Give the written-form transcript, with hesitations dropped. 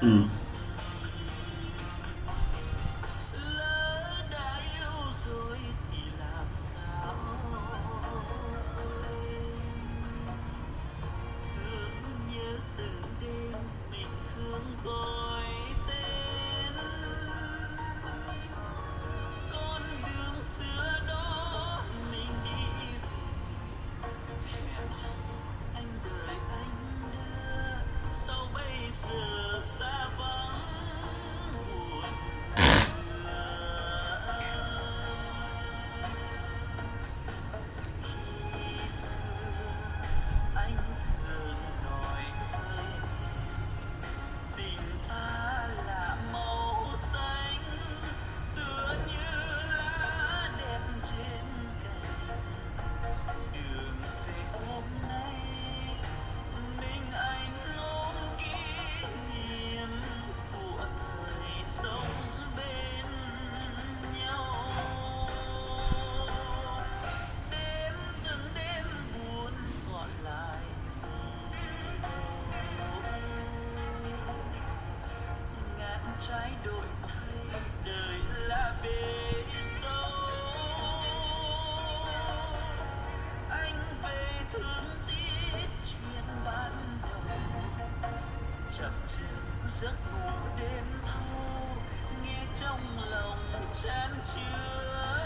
Ừ. Lỡ đã yêu rồi thì làm sao thương nhớ từng đêm mình thương gọi tên con đường xưa đó mình đi về hẹn hò anh đợi anh đưa sau bây giờ xa vắng buồn khi xưa anh thường nói với tình ta là màu xanh tựa như lá đẹp trên cành đường về hôm nay mình anh ôm kỷ niệm của thời sống bên nhau đêm từng đêm buồn còn lại gì đâu ngàn trái đổi thay đời là bể sâu anh về thương tiếc chuyện ban đầu chập chờn giấc ngủ đêm thâu nghe trong lòng chan chứa